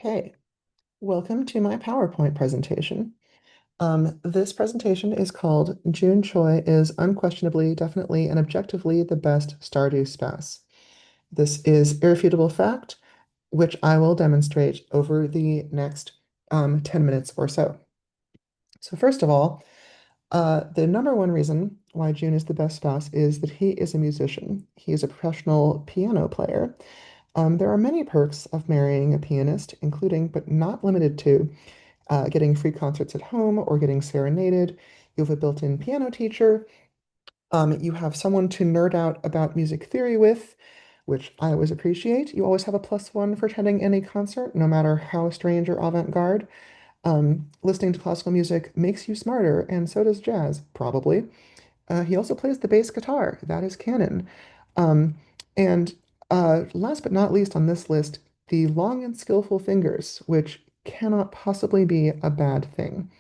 Okay, welcome to my PowerPoint presentation. This presentation is called June Choi is unquestionably, definitely, and objectively the best Stardew spouse. This is irrefutable fact, which I will demonstrate over the next 10 minutes or so. So first of all, the number one reason why June is the best spouse is that he is a musician. He is a professional piano player. There are many perks of marrying a pianist, including, but not limited to, getting free concerts at home or getting serenaded. You have a built-in piano teacher. You have someone to nerd out about music theory with, which I always appreciate. You always have a plus one for attending any concert, no matter how strange or avant-garde. Listening to classical music makes you smarter, and so does jazz, probably. He also plays the bass guitar. That is canon. Um, and Last but not least on this list, the long and skillful fingers, which cannot possibly be a bad thing.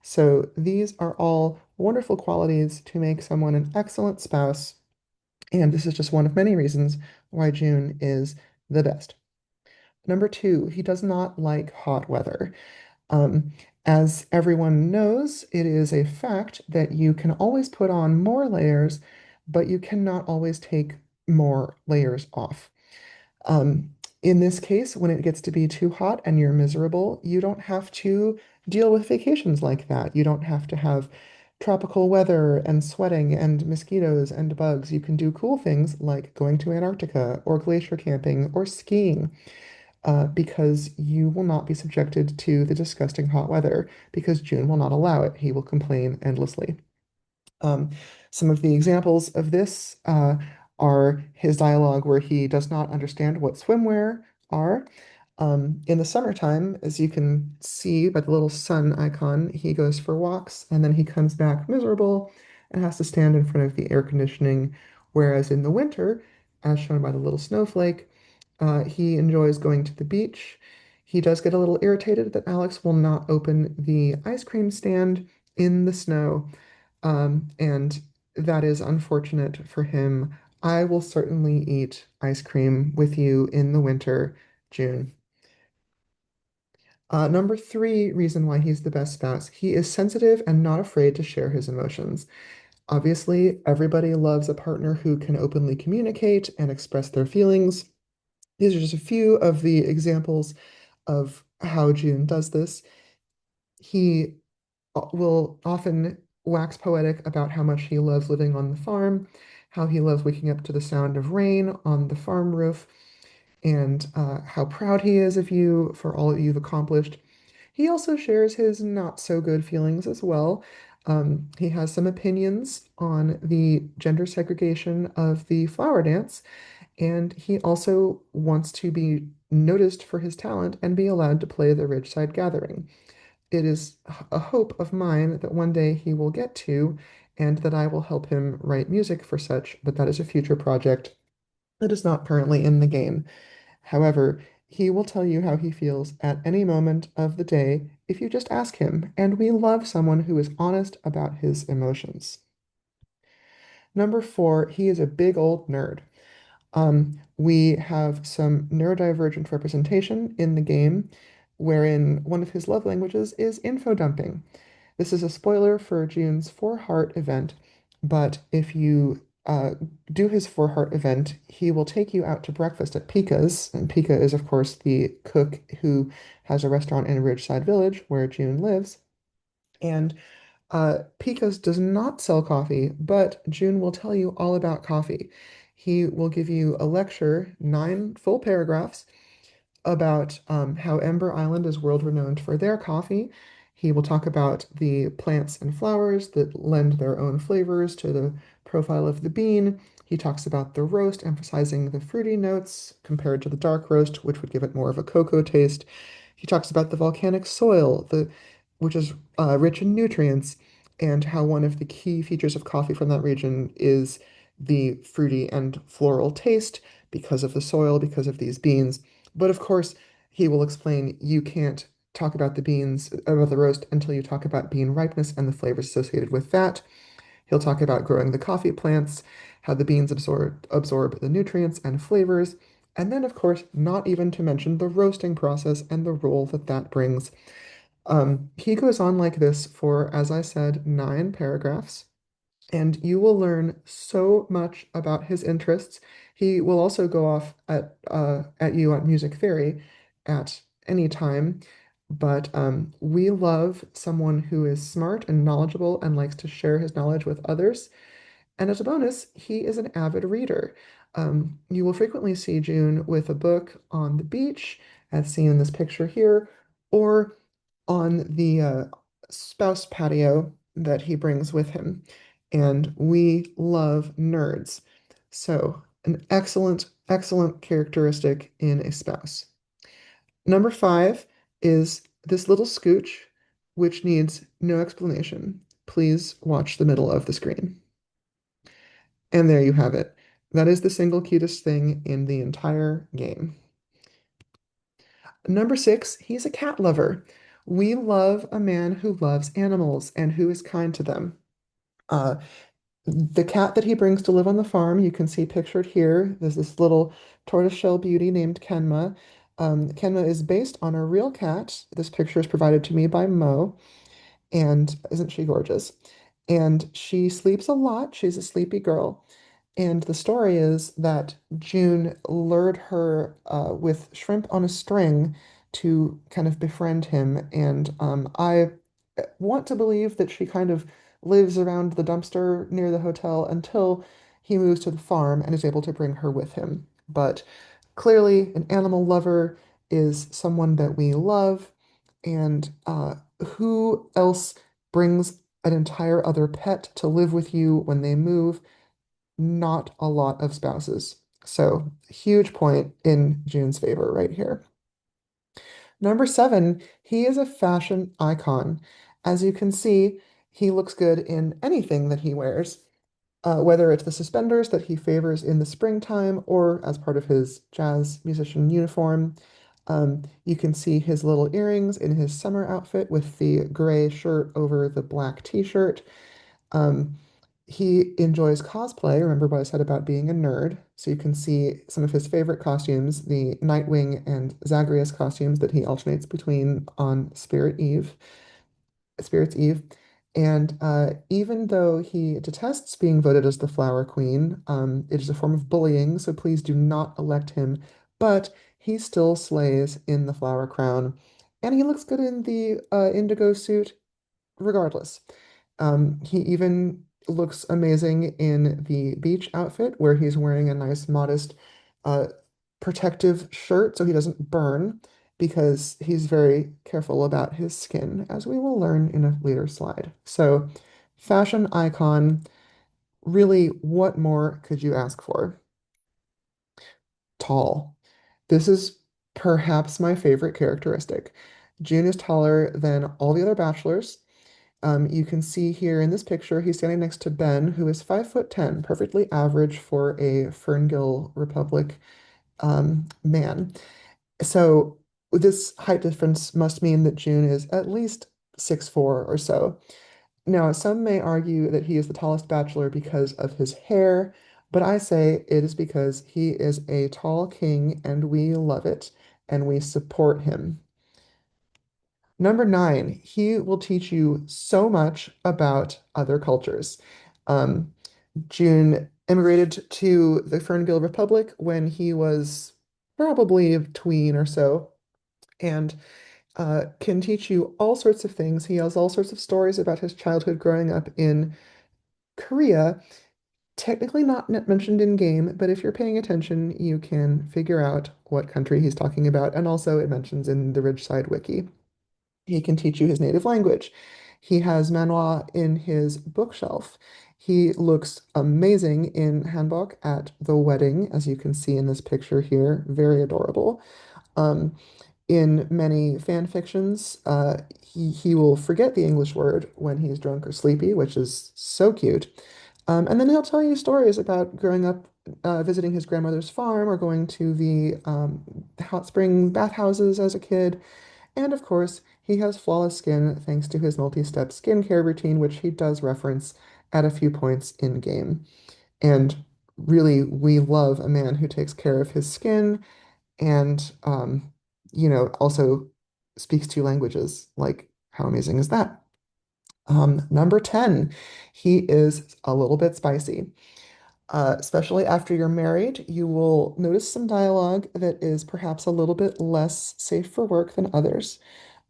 So these are all wonderful qualities to make someone an excellent spouse, and this is just one of many reasons why June is the best. Number two, he does not like hot weather. Um, as everyone knows, it is a fact that you can always put on more layers, but you cannot always take more layers off. Um, in this case, when it gets to be too hot and you're miserable, you don't have to deal with vacations like that. You don't have to have tropical weather and sweating and mosquitoes and bugs. You can do cool things like going to Antarctica or glacier camping or skiing, because you will not be subjected to the disgusting hot weather because June will not allow it. He will complain endlessly. Um, some of the examples of this are his dialogue where he does not understand what swimwear are. In the summertime, as you can see by the little sun icon, he goes for walks and then he comes back miserable and has to stand in front of the air conditioning. Whereas in the winter, as shown by the little snowflake, he enjoys going to the beach. He does get a little irritated that Alex will not open the ice cream stand in the snow, and that is unfortunate for him. I will certainly eat ice cream with you in the winter, June. Number three reason why he's the best spouse. He is sensitive and not afraid to share his emotions. Obviously, everybody loves a partner who can openly communicate and express their feelings. These are just a few of the examples of how June does this. He will often wax poetic about how much he loves living on the farm, how he loves waking up to the sound of rain on the farm roof, and how proud he is of you for all that you've accomplished. He also shares his not so good feelings as well. He has some opinions on the gender segregation of the flower dance, and he also wants to be noticed for his talent and be allowed to play the Ridgeside Gathering. It is a hope of mine that one day he will get to, and that I will help him write music for such, but that is a future project that is not currently in the game. However, he will tell you how he feels at any moment of the day if you just ask him, and we love someone who is honest about his emotions. Number four, he is a big old nerd. We have some neurodivergent representation in the game, wherein one of his love languages is info dumping. This is a spoiler for June's Four Heart event, but if you do his Four Heart event, he will take you out to breakfast at Pika's, and Pika is, of course, the cook who has a restaurant in Ridgeside Village where June lives. And Picos does not sell coffee, but June will tell you all about coffee. He will give you a lecture, 9 full paragraphs, about how Ember Island is world renowned for their coffee. He will talk about the plants and flowers that lend their own flavors to the profile of the bean. He talks about the roast, emphasizing the fruity notes compared to the dark roast, which would give it more of a cocoa taste. He talks about the volcanic soil, which is rich in nutrients, and how one of the key features of coffee from that region is the fruity and floral taste because of the soil, because of these beans. But of course, he will explain you can't talk about the beans, about the roast, until you talk about bean ripeness and the flavors associated with that. He'll talk about growing the coffee plants, how the beans absorb the nutrients and flavors, And then, of course, not even to mention the roasting process and the role that that brings. He goes on like this for, as I said, 9 paragraphs, and you will learn so much about his interests. He will also go off at you on music theory at any time, but we love someone who is smart and knowledgeable and likes to share his knowledge with others. And as a bonus, he is an avid reader. You will frequently see June with a book on the beach, as seen in this picture here, or on the spouse patio that he brings with him. And we love nerds. So, an excellent, excellent characteristic in a spouse. Number 5 is this little scooch, which needs no explanation. Please watch the middle of the screen. And there you have it. That is the single cutest thing in the entire game. Number 6, he's a cat lover. We love a man who loves animals and who is kind to them. Uh, the cat that he brings to live on the farm, you can see pictured here. There's this little tortoiseshell beauty named Kenma. Kenma is based on a real cat. This picture is provided to me by Mo, and isn't she gorgeous? And she sleeps a lot. She's a sleepy girl. And the story is that June lured her with shrimp on a string to kind of befriend him. And I want to believe that she kind of lives around the dumpster near the hotel until he moves to the farm and is able to bring her with him. But clearly, an animal lover is someone that we love. And who else brings an entire other pet to live with you when they move? Not a lot of spouses. So, huge point in June's favor right here. Number 7, he is a fashion icon. As you can see, he looks good in anything that he wears, whether it's the suspenders that he favors in the springtime or as part of his jazz musician uniform. You can see his little earrings in his summer outfit with the gray shirt over the black t-shirt. Um, he enjoys cosplay. Remember what I said about being a nerd. So you can see some of his favorite costumes, the Nightwing and Zagreus costumes that he alternates between on Spirit's Eve. And even though he detests being voted as the Flower Queen, it is a form of bullying, so please do not elect him. But he still slays in the flower crown, and he looks good in the indigo suit regardless. He even looks amazing in the beach outfit where he's wearing a nice, modest, uh, protective shirt so he doesn't burn because he's very careful about his skin, as we will learn in a later slide. So, fashion icon, really, what more could you ask for? Tall. This is perhaps my favorite characteristic. June is taller than all the other bachelors. You can see here in this picture, he's standing next to Ben, who is 5'10", perfectly average for a Ferngill Republic man. So this height difference must mean that June is at least 6'4" or so. Now, some may argue that he is the tallest bachelor because of his hair, but I say it is because he is a tall king and we love it and we support him. Number 9, he will teach you so much about other cultures. Um, June immigrated to the Ferngill Republic when he was probably a tween or so, and can teach you all sorts of things. He has all sorts of stories about his childhood growing up in Korea. Technically not mentioned in game, but if you're paying attention, you can figure out what country he's talking about, and also it mentions in the Ridgeside Wiki. He can teach you his native language. He has manhwa in his bookshelf. He looks amazing in Hanbok at the wedding, as you can see in this picture here. Very adorable. Um, in many fan fictions, he will forget the English word when he's drunk or sleepy, which is so cute. And then he'll tell you stories about growing up, visiting his grandmother's farm or going to the hot spring bathhouses as a kid. And of course, he has flawless skin thanks to his multi-step skincare routine, which he does reference at a few points in game. And really, we love a man who takes care of his skin and, also speaks two languages. Like, how amazing is that? Number 10, he is a little bit spicy. Especially after you're married, you will notice some dialogue that is perhaps a little bit less safe for work than others.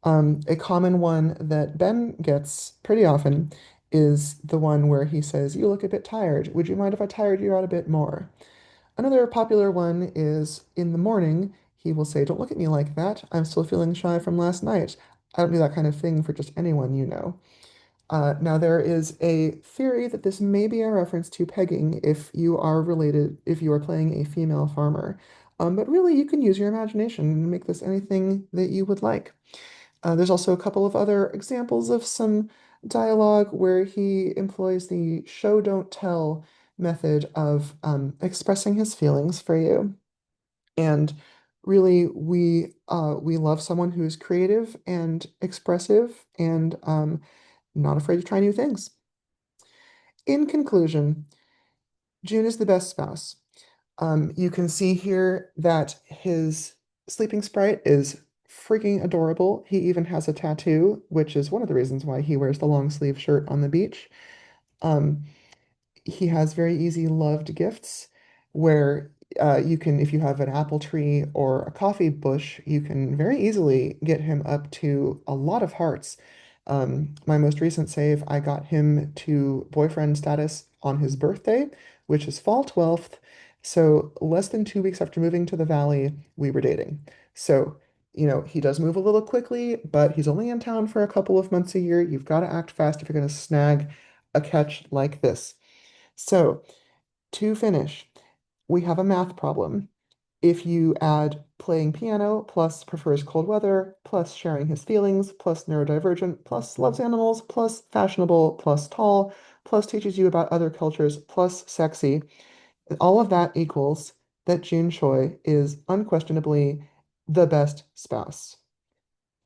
A common one that Ben gets pretty often is the one where he says, "You look a bit tired. Would you mind if I tired you out a bit more?" Another popular one is in the morning, he will say, "Don't look at me like that. I'm still feeling shy from last night. I don't do that kind of thing for just anyone you know." Now, there is a theory that this may be a reference to pegging if you are playing a female farmer. But really, you can use your imagination and make this anything that you would like. There's also a couple of other examples of some dialogue where he employs the show don't tell method of expressing his feelings for you. And really, we love someone who's creative and expressive and not afraid to try new things. In conclusion, June is the best spouse. You can see here that his sleeping sprite is freaking adorable. He even has a tattoo, which is one of the reasons why he wears the long sleeve shirt on the beach. Um, he has very easy loved gifts where you can, if you have an apple tree or a coffee bush, you can very easily get him up to a lot of hearts. My most recent save, I got him to boyfriend status on his birthday, which is fall 12th. So less than 2 weeks after moving to the valley, we were dating. So, he does move a little quickly, but he's only in town for a couple of months a year. You've got to act fast if you're going to snag a catch like this. So, to finish, we have a math problem. If you add playing piano plus prefers cold weather plus sharing his feelings plus neurodivergent plus loves animals plus fashionable plus tall plus teaches you about other cultures plus sexy, all of that equals that June Choi is unquestionably the best spouse.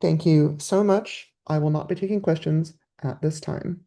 Thank you so much. I will not be taking questions at this time.